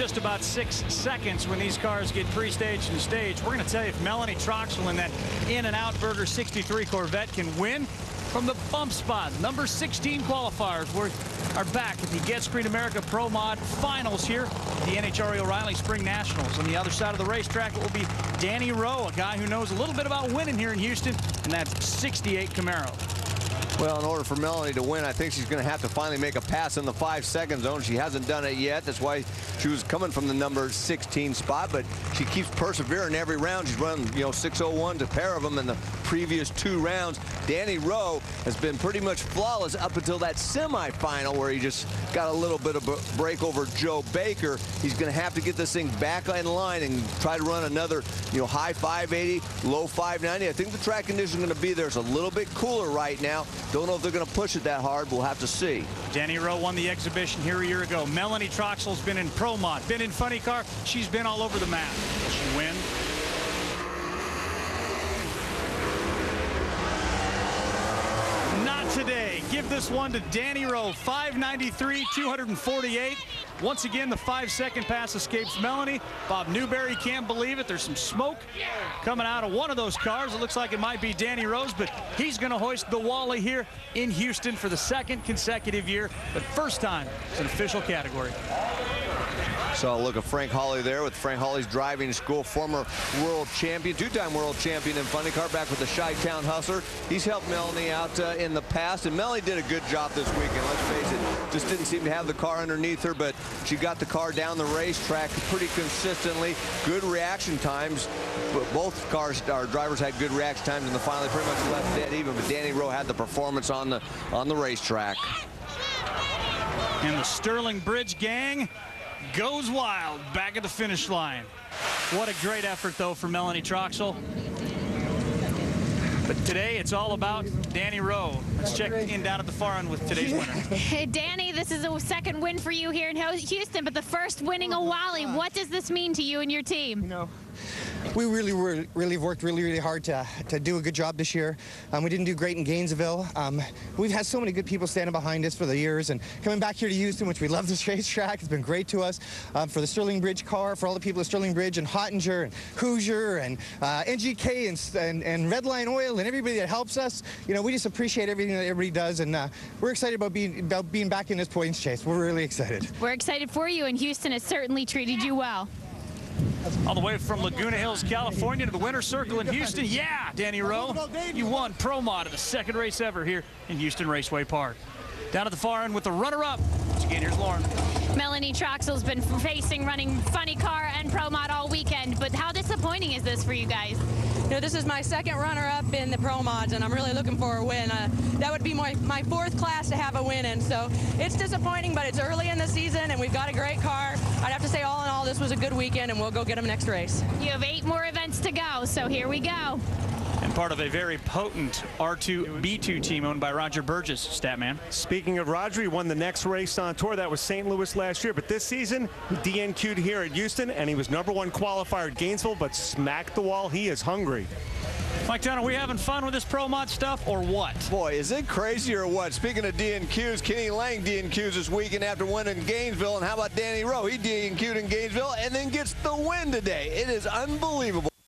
just about 6 seconds when these cars get pre-staged and staged. We're going to tell you if Melanie Troxel in that In-N-Out Burger 63 Corvette can win from the bump spot. Number 16 qualifiers are back at the Get Screen America Pro Mod Finals here at the NHRA O'Reilly Spring Nationals. On the other side of the racetrack, it will be Danny Rowe, a guy who knows a little bit about winning here in Houston, and that's 68 Camaro. Well, in order for Melanie to win, I think she's going to have to finally make a pass in the 5-second zone. She hasn't done it yet. That's why she was coming from the number 16 spot, but she keeps persevering every round. She's run, 6:01 a pair of them in the previous 2 rounds. Danny Rowe has been pretty much flawless up until that semifinal where he just got a little bit of a break over Joe Baker. He's going to have to get this thing back in line and try to run another, high 580, low 590. I think the track condition is going to be there. It's a little bit cooler right now. Don't know if they're going to push it that hard. We'll have to see. Danny Rowe won the exhibition here a year ago. Melanie Troxel's been in Pro Mod, been in Funny Car. She's been all over the map. Will she win? Not today. Give this one to Danny Rowe. 593, 248. Once again, the 5-second pass escapes Melanie. Bob Newberry can't believe it. There's some smoke coming out of one of those cars. It looks like it might be Danny Rowe's, but he's going to hoist the Wally here in Houston for the 2nd consecutive year, but first time it's an official category. So look at Frank Hawley there with Frank Hawley's driving school, former world champion, 2-time world champion in Funny Car, back with the Chi-Town Hustler. He's helped Melanie out in the past, and Melanie did a good job this weekend. Let's face it, just didn't seem to have the car underneath her, but she got the car down the racetrack pretty consistently. Good reaction times. But both our drivers had good reaction times in the final. They pretty much left dead even, but Danny Rowe had the performance on the racetrack. And the Sterling Bridge gang goes wild back at the finish line. What a great effort, though, for Melanie Troxel. But today, it's all about Danny Rowe. Let's check in down at the far end with today's winner. Hey, Danny, this is a 2nd win for you here in Houston, but the first winning a Wally. What does this mean to you and your team? We really worked really hard to do a good job this year. We didn't do great in Gainesville. We've had so many good people standing behind us for the years, and coming back here to Houston, which we love this racetrack, it's been great to us. For the Sterling Bridge car, for all the people at Sterling Bridge and Hottinger and Hoosier and NGK and Redline Oil and everybody that helps us, we just appreciate everything that everybody does, and we're excited about being back in this points chase. We're really excited. We're excited for you, and Houston has certainly treated you well. All the way from Laguna Hills, California to the winner's circle in Houston. Yeah, Danny Rowe, you won Pro Mod at the 2nd race ever here in Houston Raceway Park. Down at the far end with the runner-up. Once again, here's Lauren. Melanie Troxel's been running Funny Car and Pro Mod all weekend, but how disappointing is this for you guys? This is my 2nd runner-up in the Pro Mods, and I'm really looking for a win. That would be my 4th class to have a win in, so it's disappointing, but it's early in the season, and we've got a great car. I'd have to say, all in all, this was a good weekend, and we'll go get them next race. You have 8 more events to go, so here we go. And part of a very potent R2-B2 team owned by Roger Burgess, Statman. Speaking of Roger, he won the next race on tour. That was St. Louis last year. But this season, he DNQ'd here at Houston, and he was #1 qualifier at Gainesville, but smacked the wall. He is hungry. Mike Dunn, are we having fun with this Pro Mod stuff, or what? Boy, is it crazy or what? Speaking of DNQs, Kenny Lang DNQs this weekend after winning Gainesville. And how about Danny Rowe? He DNQ'd in Gainesville and then gets the win today. It is unbelievable.